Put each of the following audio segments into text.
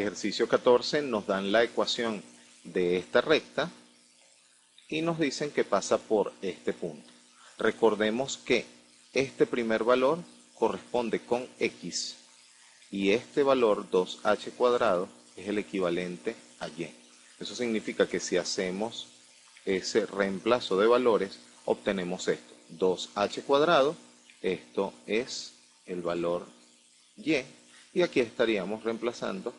Ejercicio 14 nos dan la ecuación de esta recta y nos dicen que pasa por este punto. Recordemos que este primer valor corresponde con x y este valor 2h cuadrado es el equivalente a y. Eso significa que si hacemos ese reemplazo de valores, obtenemos esto. 2h cuadrado, esto es el valor y aquí estaríamos reemplazando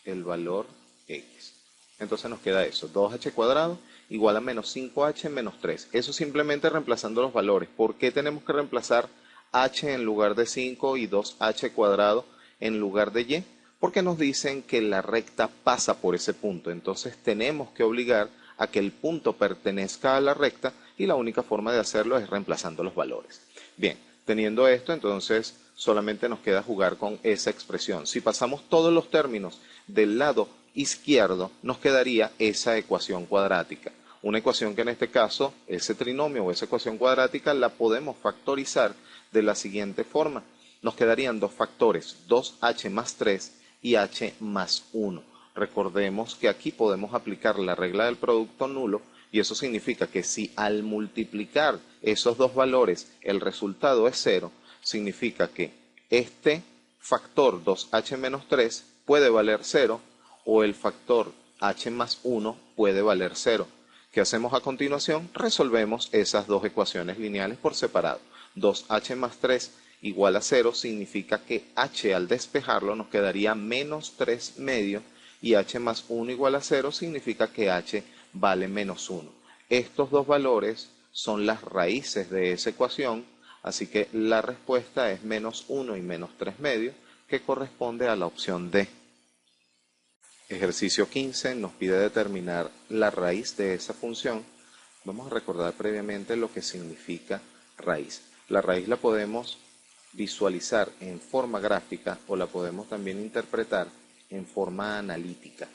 el valor x. Entonces nos queda eso, 2h cuadrado igual a menos 5h menos 3. Eso simplemente reemplazando los valores. ¿Por qué tenemos que reemplazar h en lugar de 5 y 2h cuadrado en lugar de y? Porque nos dicen que la recta pasa por ese punto. Entonces tenemos que obligar a que el punto pertenezca a la recta y la única forma de hacerlo es reemplazando los valores. Bien, teniendo esto, entonces solamente nos queda jugar con esa expresión. Si pasamos todos los términos del lado izquierdo, nos quedaría esa ecuación cuadrática. Una ecuación que en este caso, ese trinomio o esa ecuación cuadrática, la podemos factorizar de la siguiente forma. Nos quedarían dos factores, 2h más 3 y h más 1. Recordemos que aquí podemos aplicar la regla del producto nulo y eso significa que si al multiplicar esos dos valores el resultado es 0, significa que este factor 2h menos 3 puede valer 0 o el factor h más 1 puede valer 0. ¿Qué hacemos a continuación? Resolvemos esas dos ecuaciones lineales por separado. 2h más 3 igual a 0 significa que h al despejarlo nos quedaría menos 3 medio y h más 1 igual a 0 significa que h vale menos 1. Estos dos valores son las raíces de esa ecuación, así que la respuesta es menos 1 y menos 3 medio, que corresponde a la opción D. Ejercicio 15 nos pide determinar la raíz de esa función. Vamos a recordar previamente lo que significa raíz. La raíz la podemos visualizar en forma gráfica o la podemos también interpretar en forma analítica.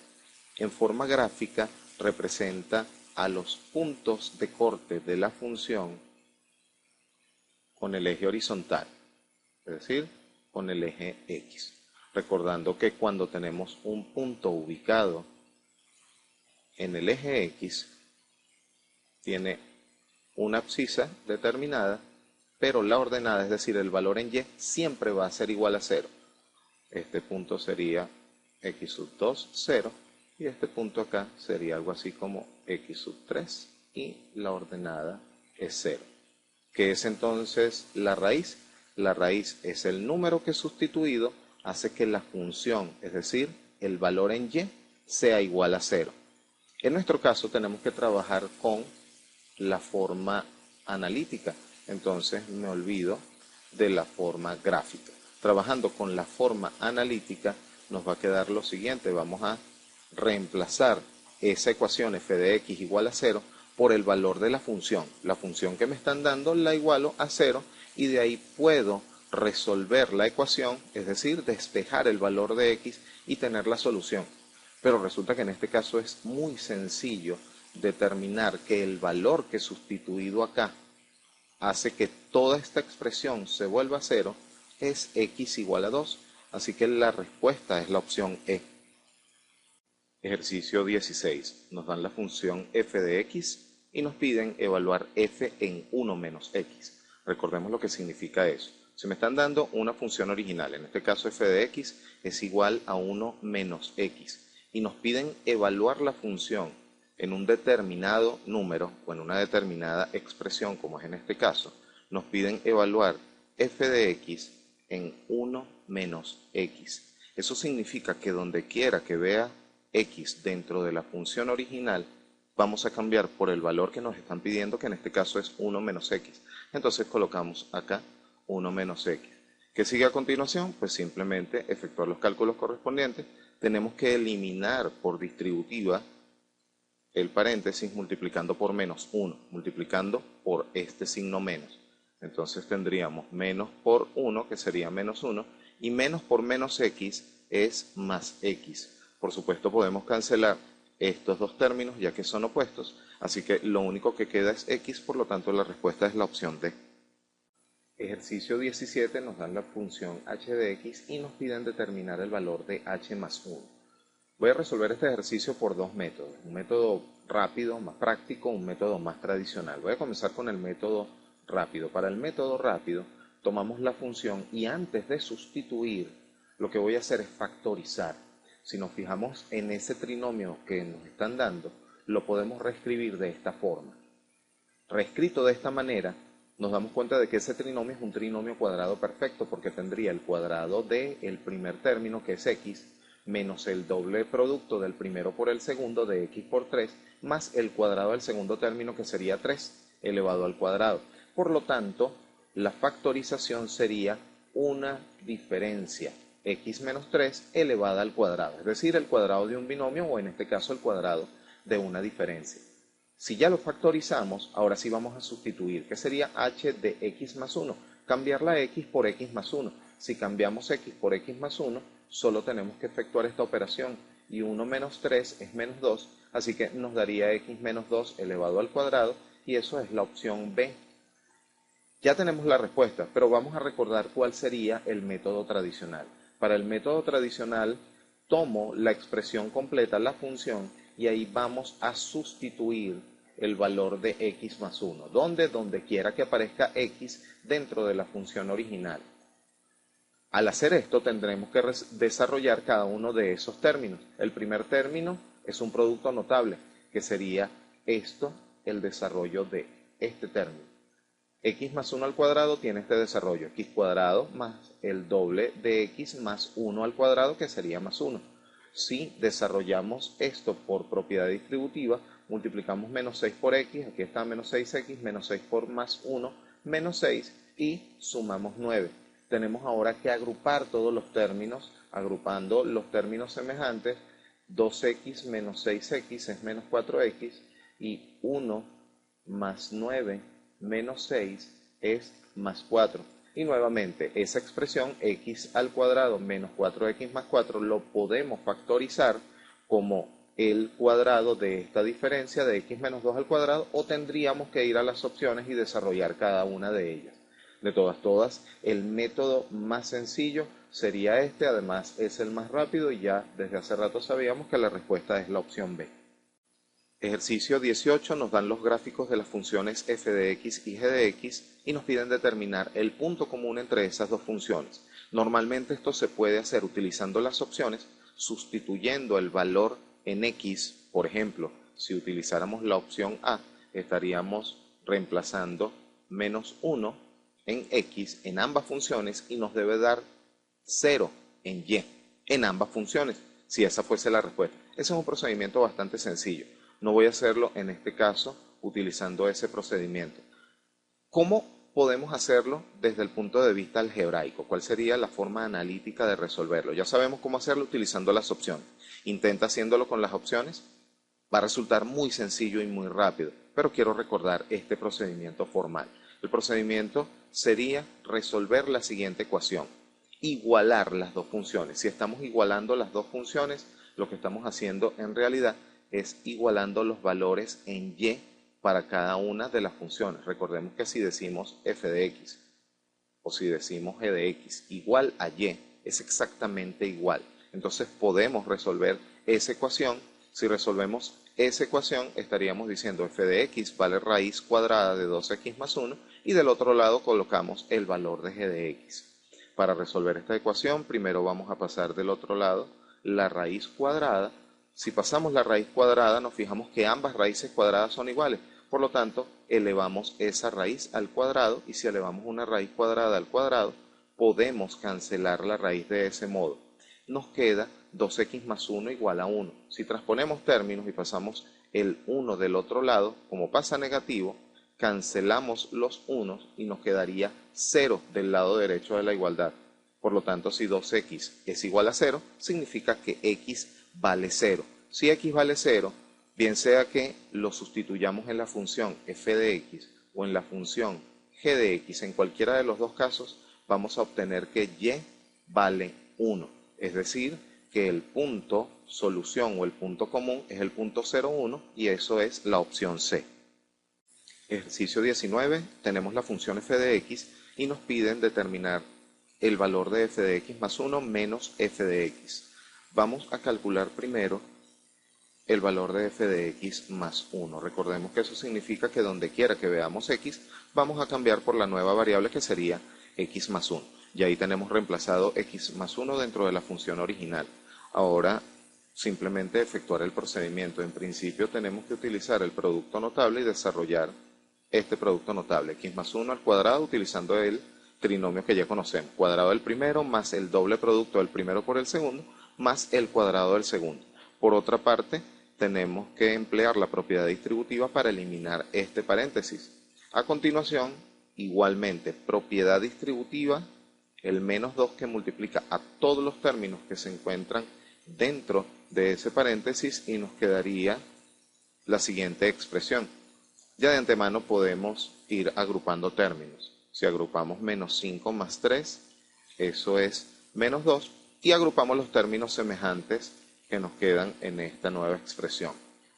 En forma gráfica representa a los puntos de corte de la función con el eje horizontal, es decir, con el eje X. Recordando que cuando tenemos un punto ubicado en el eje X, tiene una abscisa determinada, pero la ordenada, es decir, el valor en Y, siempre va a ser igual a 0. Este punto sería x sub 2, 0, y este punto acá sería algo así como x sub 3, y la ordenada es 0. ¿Qué es entonces la raíz? La raíz es el número que sustituido hace que la función, es decir, el valor en Y, sea igual a 0. En nuestro caso tenemos que trabajar con la forma analítica, entonces me olvido de la forma gráfica. Trabajando con la forma analítica nos va a quedar lo siguiente, vamos a reemplazar esa ecuación f de x igual a 0 por el valor de la función. La función que me están dando la igualo a 0 y de ahí puedo resolver la ecuación, es decir, despejar el valor de x y tener la solución. Pero resulta que en este caso es muy sencillo determinar que el valor que he sustituido acá hace que toda esta expresión se vuelva a 0 es x igual a 2. Así que la respuesta es la opción E. Ejercicio 16. Nos dan la función f de x y nos piden evaluar f en 1 menos x. Recordemos lo que significa eso. Si me están dando una función original, en este caso f de x es igual a 1 menos x, y nos piden evaluar la función en un determinado número o en una determinada expresión, como es en este caso, nos piden evaluar f de x en 1 menos x. Eso significa que donde quiera que vea x dentro de la función original, vamos a cambiar por el valor que nos están pidiendo, que en este caso es 1 menos x. Entonces colocamos acá 1 menos x. ¿Qué sigue a continuación? Pues simplemente efectuar los cálculos correspondientes. Tenemos que eliminar por distributiva el paréntesis multiplicando por menos 1, multiplicando por este signo menos. Entonces tendríamos menos por 1, que sería menos 1, y menos por menos x es más x. Por supuesto podemos cancelar estos dos términos ya que son opuestos, así que lo único que queda es x, por lo tanto la respuesta es la opción D. Ejercicio 17 nos dan la función h de x y nos piden determinar el valor de h más 1. Voy a resolver este ejercicio por dos métodos. Un método rápido, más práctico, un método más tradicional. Voy a comenzar con el método rápido. Para el método rápido, tomamos la función y antes de sustituir, lo que voy a hacer es factorizar. Si nos fijamos en ese trinomio que nos están dando, lo podemos reescribir de esta forma. Reescrito de esta manera, nos damos cuenta de que ese trinomio es un trinomio cuadrado perfecto porque tendría el cuadrado del primer término, que es x, menos el doble producto del primero por el segundo de x por 3, más el cuadrado del segundo término, que sería 3 elevado al cuadrado. Por lo tanto, la factorización sería una diferencia, x menos 3 elevada al cuadrado, es decir, el cuadrado de un binomio o en este caso el cuadrado de una diferencia. Si ya lo factorizamos, ahora sí vamos a sustituir, que sería h de x más 1, cambiar la x por x más 1. Si cambiamos x por x más 1, solo tenemos que efectuar esta operación, y 1 menos 3 es menos 2, así que nos daría x menos 2 elevado al cuadrado, y eso es la opción B. Ya tenemos la respuesta, pero vamos a recordar cuál sería el método tradicional. Para el método tradicional, tomo la expresión completa, la función, y ahí vamos a sustituir el valor de x más 1. Donde quiera que aparezca x dentro de la función original. Al hacer esto tendremos que desarrollar cada uno de esos términos. El primer término es un producto notable, que sería esto, el desarrollo de este término. X más 1 al cuadrado tiene este desarrollo, x cuadrado más el doble de x más 1 al cuadrado, que sería más 1. Si desarrollamos esto por propiedad distributiva, multiplicamos menos 6 por x, aquí está menos 6x, menos 6 por más 1, menos 6, y sumamos 9. Tenemos ahora que agrupar todos los términos, agrupando los términos semejantes. 2x menos 6x es menos 4x, y 1 más 9 menos 6 es más 4. Y nuevamente, esa expresión x al cuadrado menos 4x más 4 lo podemos factorizar como el cuadrado de esta diferencia de x menos 2 al cuadrado, o tendríamos que ir a las opciones y desarrollar cada una de ellas. De todas, el método más sencillo sería este, además es el más rápido y ya desde hace rato sabíamos que la respuesta es la opción B. Ejercicio 18 nos dan los gráficos de las funciones f de x y g de x y nos piden determinar el punto común entre esas dos funciones. Normalmente esto se puede hacer utilizando las opciones, sustituyendo el valor en x. Por ejemplo, si utilizáramos la opción A, estaríamos reemplazando menos 1 en x en ambas funciones y nos debe dar 0 en y en ambas funciones, si esa fuese la respuesta. Ese es un procedimiento bastante sencillo. No voy a hacerlo en este caso utilizando ese procedimiento. ¿Cómo podemos hacerlo desde el punto de vista algebraico? ¿Cuál sería la forma analítica de resolverlo? Ya sabemos cómo hacerlo utilizando las opciones. Intenta haciéndolo con las opciones. Va a resultar muy sencillo y muy rápido, pero quiero recordar este procedimiento formal. El procedimiento sería resolver la siguiente ecuación. Igualar las dos funciones. Si estamos igualando las dos funciones, lo que estamos haciendo en realidad es igualando los valores en y para cada una de las funciones. Recordemos que si decimos f de x o si decimos g de x igual a y, es exactamente igual. Entonces podemos resolver esa ecuación. Si resolvemos esa ecuación, estaríamos diciendo f de x vale raíz cuadrada de 2x más 1 y del otro lado colocamos el valor de g de x. Para resolver esta ecuación, primero vamos a pasar del otro lado la raíz cuadrada. Si pasamos la raíz cuadrada, nos fijamos que ambas raíces cuadradas son iguales. Por lo tanto, elevamos esa raíz al cuadrado, y si elevamos una raíz cuadrada al cuadrado, podemos cancelar la raíz de ese modo. Nos queda 2x más 1 igual a 1. Si transponemos términos y pasamos el 1 del otro lado, como pasa negativo, cancelamos los 1 y nos quedaría 0 del lado derecho de la igualdad. Por lo tanto, si 2x es igual a 0, significa que x vale 0. Si x vale 0, bien sea que lo sustituyamos en la función f de x o en la función g de x, en cualquiera de los dos casos, vamos a obtener que y vale 1. Es decir, que el punto solución o el punto común es el punto 0,1 y eso es la opción C. Ejercicio 19, tenemos la función f de x y nos piden determinar el valor de f de x más 1 menos f de x. Vamos a calcular primero el valor de f de x más 1. Recordemos que eso significa que donde quiera que veamos x, vamos a cambiar por la nueva variable que sería x más 1. Y ahí tenemos reemplazado x más 1 dentro de la función original. Ahora, simplemente efectuar el procedimiento. En principio tenemos que utilizar el producto notable y desarrollar este producto notable, x más 1 al cuadrado, utilizando el trinomio que ya conocemos. Cuadrado del primero más el doble producto del primero por el segundo, más el cuadrado del segundo. Por otra parte, tenemos que emplear la propiedad distributiva para eliminar este paréntesis. A continuación, igualmente, propiedad distributiva, el menos 2 que multiplica a todos los términos que se encuentran dentro de ese paréntesis y nos quedaría la siguiente expresión. Ya de antemano podemos ir agrupando términos. Si agrupamos menos 5 más 3, eso es menos 2, y agrupamos los términos semejantes que nos quedan en esta nueva expresión.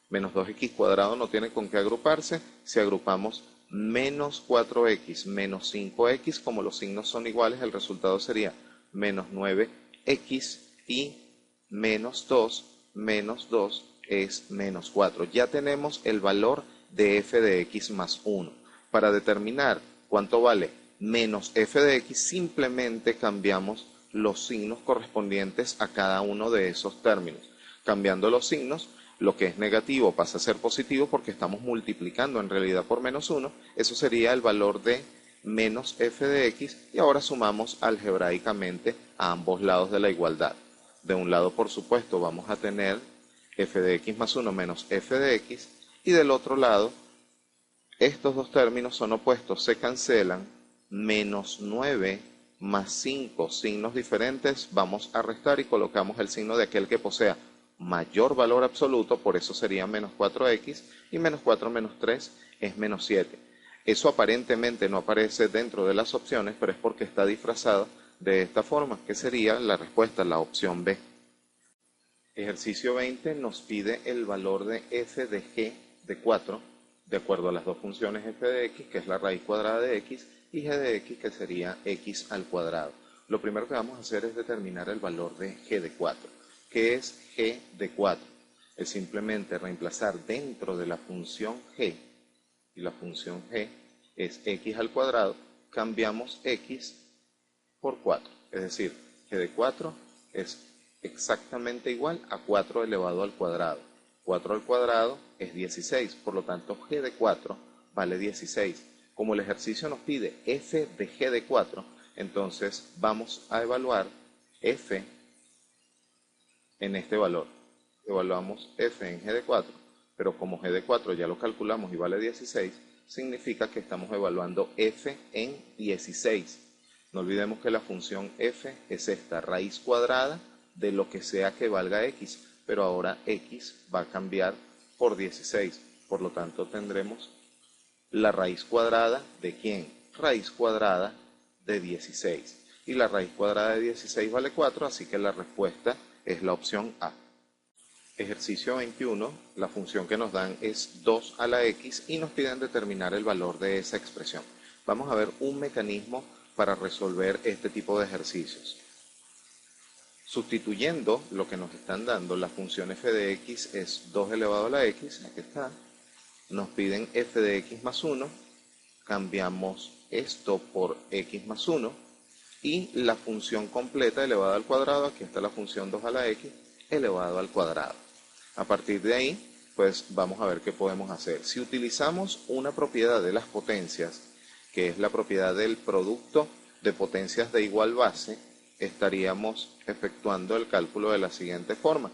Menos 2x cuadrado no tiene con qué agruparse. Si agrupamos menos 4x menos 5x, como los signos son iguales, el resultado sería menos 9x y menos 2 es menos 4. Ya tenemos el valor de f de x más 1. Para determinar cuánto vale menos f de x, simplemente cambiamos los signos correspondientes a cada uno de esos términos. Cambiando los signos, lo que es negativo pasa a ser positivo porque estamos multiplicando en realidad por menos 1. Eso sería el valor de menos f de x, y ahora sumamos algebraicamente a ambos lados de la igualdad. De un lado, por supuesto, vamos a tener f de x más 1 menos f de x, y del otro lado, estos dos términos son opuestos, se cancelan. Menos 9 más 5, signos diferentes, vamos a restar y colocamos el signo de aquel que posea mayor valor absoluto, por eso sería menos 4x, y menos 4 menos 3 es menos 7. Eso aparentemente no aparece dentro de las opciones, pero es porque está disfrazado de esta forma, que sería la respuesta, la opción B. Ejercicio 20 nos pide el valor de f de g de 4, de acuerdo a las dos funciones f de x, que es la raíz cuadrada de x, y g de x, que sería x al cuadrado. Lo primero que vamos a hacer es determinar el valor de g de 4. ¿Qué es g de 4? Es simplemente reemplazar dentro de la función g, y la función g es x al cuadrado, cambiamos x por 4. Es decir, g de 4 es exactamente igual a 4 elevado al cuadrado. 4 al cuadrado es 16, por lo tanto g de 4 vale 16. Como el ejercicio nos pide f de g de 4, entonces vamos a evaluar f en este valor. Evaluamos f en g de 4, pero como g de 4 ya lo calculamos y vale 16, significa que estamos evaluando f en 16. No olvidemos que la función f es esta raíz cuadrada de lo que sea que valga x, pero ahora x va a cambiar por 16. Por lo tanto, tendremos la raíz cuadrada de ¿quién? Raíz cuadrada de 16. Y la raíz cuadrada de 16 vale 4, así que la respuesta es la opción A. Ejercicio 21, la función que nos dan es 2 a la x y nos piden determinar el valor de esa expresión. Vamos a ver un mecanismo para resolver este tipo de ejercicios. Sustituyendo lo que nos están dando, la función f de x es 2 elevado a la x, aquí está. Nos piden f de x más 1, cambiamos esto por x más 1, y la función completa elevada al cuadrado, aquí está la función 2 a la x elevado al cuadrado. A partir de ahí, pues vamos a ver qué podemos hacer. Si utilizamos una propiedad de las potencias, que es la propiedad del producto de potencias de igual base, estaríamos efectuando el cálculo de la siguiente forma.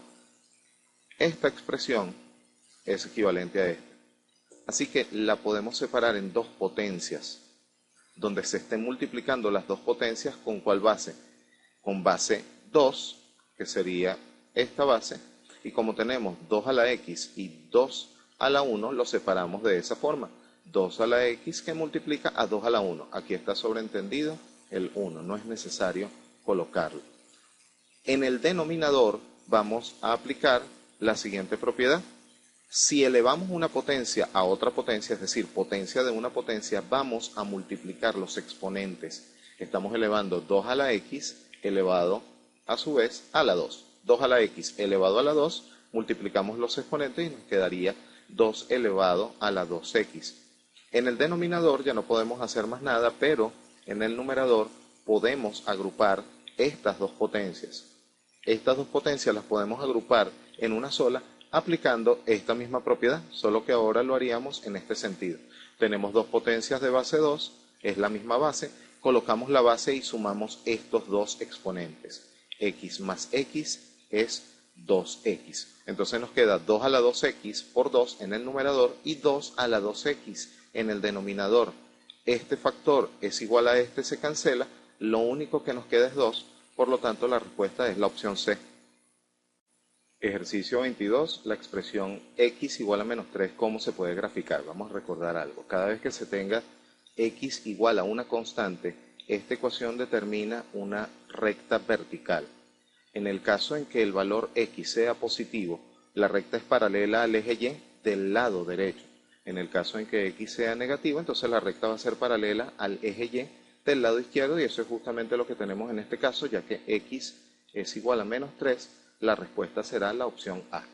Esta expresión es equivalente a esta. Así que la podemos separar en dos potencias, donde se estén multiplicando las dos potencias con ¿cuál base? Con base 2, que sería esta base, y como tenemos 2 a la x y 2 a la 1, lo separamos de esa forma. 2 a la x que multiplica a 2 a la 1. Aquí está sobreentendido el 1, no es necesario colocarlo. En el denominador vamos a aplicar la siguiente propiedad. Si elevamos una potencia a otra potencia, es decir, potencia de una potencia, vamos a multiplicar los exponentes. Estamos elevando 2 a la x elevado a su vez a la 2. 2 a la x elevado a la 2, multiplicamos los exponentes y nos quedaría 2 elevado a la 2x. En el denominador ya no podemos hacer más nada, pero en el numerador podemos agrupar estas dos potencias. Estas dos potencias las podemos agrupar en una sola aplicando esta misma propiedad, solo que ahora lo haríamos en este sentido. Tenemos dos potencias de base 2, es la misma base, colocamos la base y sumamos estos dos exponentes. X más x es 2x. Entonces nos queda 2 a la 2x por 2 en el numerador y 2 a la 2x en el denominador. Este factor es igual a este, se cancela, lo único que nos queda es 2, por lo tanto la respuesta es la opción C. Ejercicio 22, la expresión x igual a menos 3, ¿cómo se puede graficar? Vamos a recordar algo. Cada vez que se tenga x igual a una constante, esta ecuación determina una recta vertical. En el caso en que el valor x sea positivo, la recta es paralela al eje y del lado derecho. En el caso en que x sea negativo, entonces la recta va a ser paralela al eje y del lado izquierdo, y eso es justamente lo que tenemos en este caso, ya que x es igual a menos 3, la respuesta será la opción A.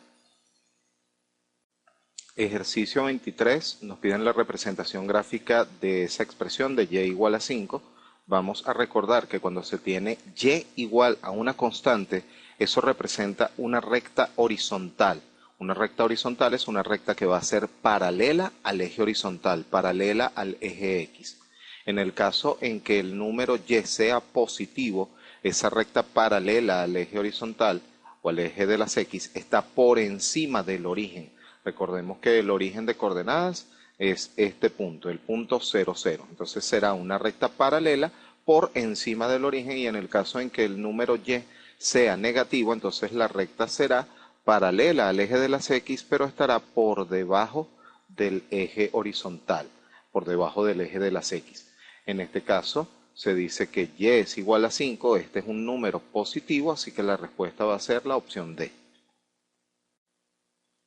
Ejercicio 23, nos piden la representación gráfica de esa expresión de y igual a 5. Vamos a recordar que cuando se tiene y igual a una constante, eso representa una recta horizontal. Una recta horizontal es una recta que va a ser paralela al eje horizontal, paralela al eje X. En el caso en que el número y sea positivo, esa recta paralela al eje horizontal o al eje de las X está por encima del origen. Recordemos que el origen de coordenadas es este punto, el punto 0, 0. Entonces será una recta paralela por encima del origen, y en el caso en que el número y sea negativo, entonces la recta será paralela al eje de las X, pero estará por debajo del eje horizontal, por debajo del eje de las X. En este caso se dice que y es igual a 5, este es un número positivo, así que la respuesta va a ser la opción D.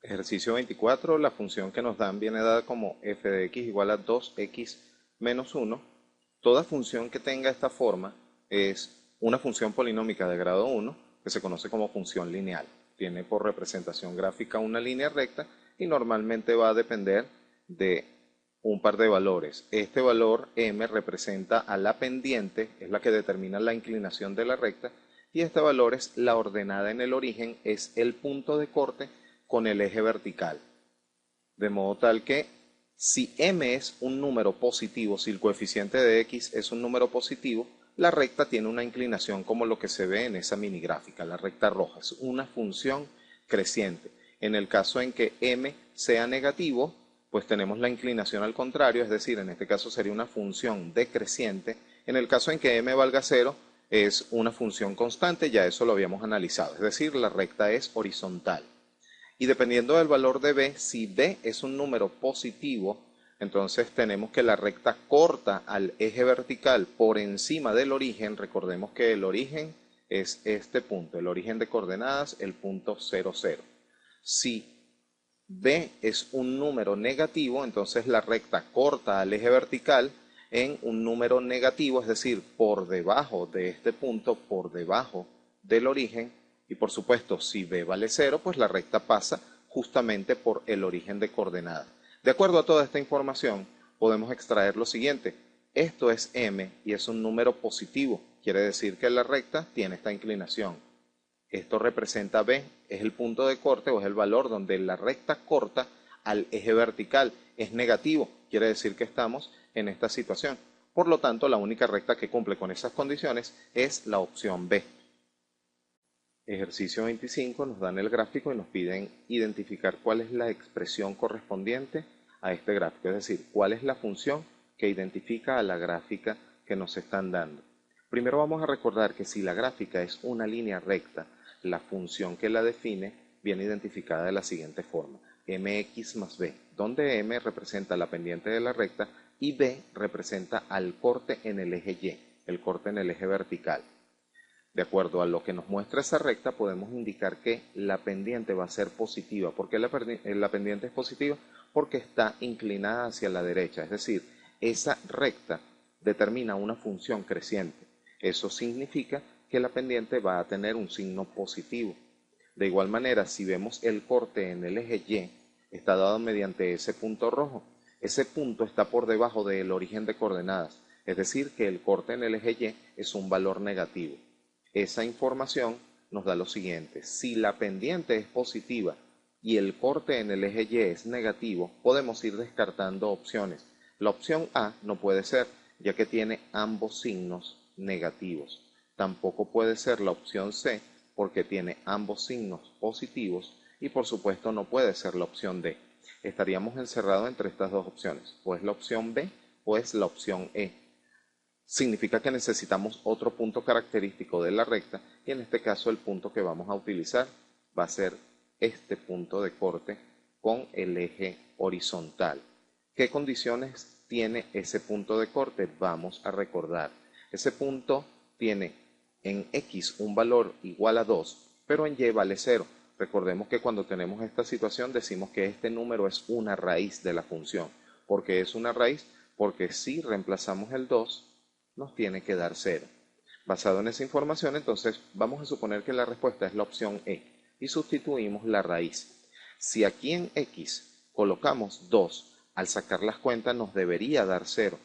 Ejercicio 24, la función que nos dan viene dada como f de x igual a 2x menos 1. Toda función que tenga esta forma es una función polinómica de grado 1, que se conoce como función lineal. Tiene por representación gráfica una línea recta y normalmente va a depender de un par de valores. Este valor m representa a la pendiente, es la que determina la inclinación de la recta, y este valor es la ordenada en el origen, es el punto de corte con el eje vertical. De modo tal que si m es un número positivo, si el coeficiente de x es un número positivo, la recta tiene una inclinación como lo que se ve en esa mini gráfica, la recta roja, es una función creciente. En el caso en que m sea negativo, pues tenemos la inclinación al contrario, es decir, en este caso sería una función decreciente. En el caso en que m valga 0, es una función constante, ya eso lo habíamos analizado, es decir, la recta es horizontal. Y dependiendo del valor de b, si b es un número positivo, entonces tenemos que la recta corta al eje vertical por encima del origen. Recordemos que el origen es este punto, el origen de coordenadas, el punto 0, 0. Si b es un número negativo, entonces la recta corta al eje vertical en un número negativo, es decir, por debajo de este punto, por debajo del origen. Y por supuesto, si b vale 0, pues la recta pasa justamente por el origen de coordenadas. De acuerdo a toda esta información, podemos extraer lo siguiente. Esto es m y es un número positivo. Quiere decir que la recta tiene esta inclinación. Esto representa b, es el punto de corte o es el valor donde la recta corta al eje vertical. Es negativo, quiere decir que estamos en esta situación. Por lo tanto, la única recta que cumple con esas condiciones es la opción B. Ejercicio 25, nos dan el gráfico y nos piden identificar cuál es la expresión correspondiente a este gráfico, es decir, cuál es la función que identifica a la gráfica que nos están dando. Primero vamos a recordar que si la gráfica es una línea recta, la función que la define viene identificada de la siguiente forma: mx más b, donde m representa la pendiente de la recta y b representa al corte en el eje y, el corte en el eje vertical. De acuerdo a lo que nos muestra esa recta, podemos indicar que la pendiente va a ser positiva. ¿Por qué la pendiente es positiva? Porque está inclinada hacia la derecha, es decir, esa recta determina una función creciente. Eso significa que la pendiente va a tener un signo positivo. De igual manera, si vemos el corte en el eje Y, está dado mediante ese punto rojo. Ese punto está por debajo del origen de coordenadas, es decir, que el corte en el eje Y es un valor negativo. Esa información nos da lo siguiente: si la pendiente es positiva y el corte en el eje Y es negativo, podemos ir descartando opciones. La opción A no puede ser, ya que tiene ambos signos negativos. Tampoco puede ser la opción C, porque tiene ambos signos positivos, y por supuesto no puede ser la opción D. Estaríamos encerrados entre estas dos opciones, o es la opción B o es la opción E. Significa que necesitamos otro punto característico de la recta, y en este caso el punto que vamos a utilizar va a ser este punto de corte con el eje horizontal. ¿Qué condiciones tiene ese punto de corte? Vamos a recordar. Ese punto tiene en X un valor igual a 2, pero en Y vale 0. Recordemos que cuando tenemos esta situación decimos que este número es una raíz de la función. ¿Por qué es una raíz? Porque si reemplazamos el 2, nos tiene que dar 0. Basado en esa información, entonces vamos a suponer que la respuesta es la opción E y sustituimos la raíz. Si aquí en X colocamos 2, al sacar las cuentas nos debería dar 0,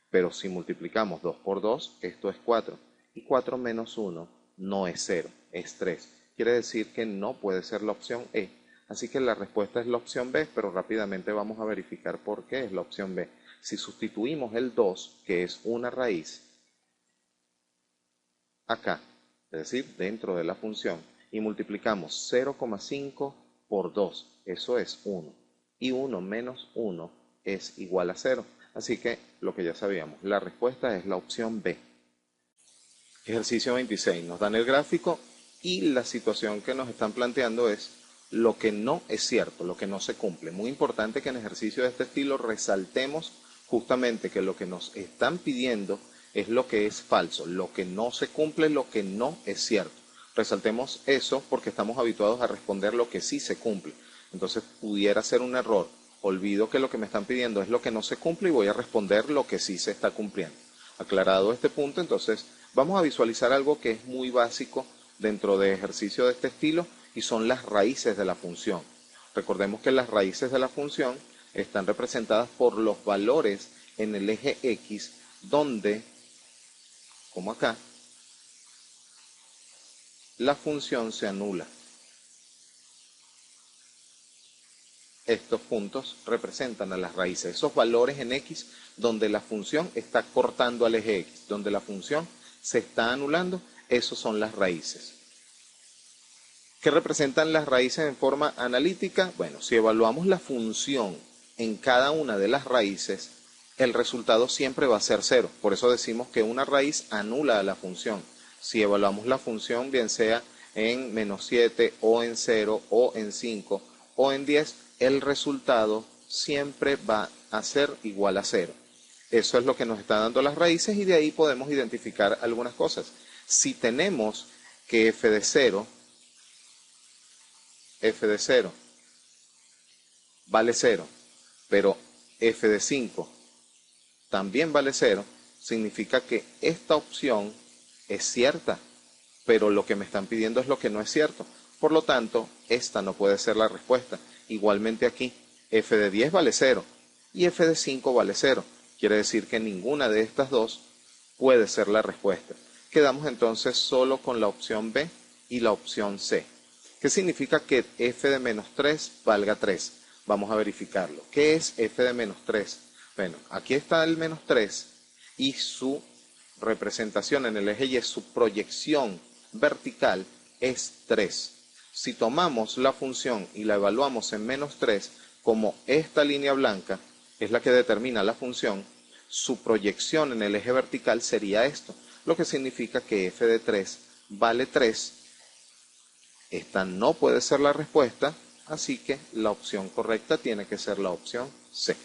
pero si multiplicamos 2 por 2, esto es 4, y 4 menos 1 no es 0, es 3. Quiere decir que no puede ser la opción E, así que la respuesta es la opción B, pero rápidamente vamos a verificar por qué es la opción B. Si sustituimos el 2, que es una raíz, acá, es decir, dentro de la función, y multiplicamos 0,5 por 2, eso es 1, y 1 menos 1 es igual a 0. Así que lo que ya sabíamos, la respuesta es la opción B. Ejercicio 26, nos dan el gráfico y la situación que nos están planteando es lo que no es cierto, lo que no se cumple. Muy importante que en ejercicios de este estilo resaltemos justamente que lo que nos están pidiendo es lo que es falso, lo que no se cumple, lo que no es cierto. Resaltemos eso porque estamos habituados a responder lo que sí se cumple. Entonces pudiera ser un error. Olvido que lo que me están pidiendo es lo que no se cumple y voy a responder lo que sí se está cumpliendo. Aclarado este punto, entonces vamos a visualizar algo que es muy básico dentro de ejercicios de este estilo y son las raíces de la función. Recordemos que las raíces de la función están representadas por los valores en el eje X, donde, como acá, la función se anula. Estos puntos representan a las raíces, esos valores en X donde la función está cortando al eje X, donde la función se está anulando, esos son las raíces. ¿Qué representan las raíces en forma analítica? Bueno, si evaluamos la función en cada una de las raíces, el resultado siempre va a ser 0. Por eso decimos que una raíz anula a la función. Si evaluamos la función, bien sea en menos 7 o en 0 o en 5 o en 10, el resultado siempre va a ser igual a 0. Eso es lo que nos está dando las raíces y de ahí podemos identificar algunas cosas. Si tenemos que f de 0 vale 0, pero f de 5 también vale 0, significa que esta opción es cierta, pero lo que me están pidiendo es lo que no es cierto. Por lo tanto, esta no puede ser la respuesta. Igualmente aquí, f de 10 vale 0 y f de 5 vale 0. Quiere decir que ninguna de estas dos puede ser la respuesta. Quedamos entonces solo con la opción B y la opción C. ¿Qué significa que f de menos 3 valga 3? Vamos a verificarlo. ¿Qué es f de menos 3? Bueno, aquí está el menos 3 y su representación en el eje Y, su proyección vertical es 3. Si tomamos la función y la evaluamos en menos 3, como esta línea blanca es la que determina la función, su proyección en el eje vertical sería esto, lo que significa que f de 3 vale 3. Esta no puede ser la respuesta, así que la opción correcta tiene que ser la opción C.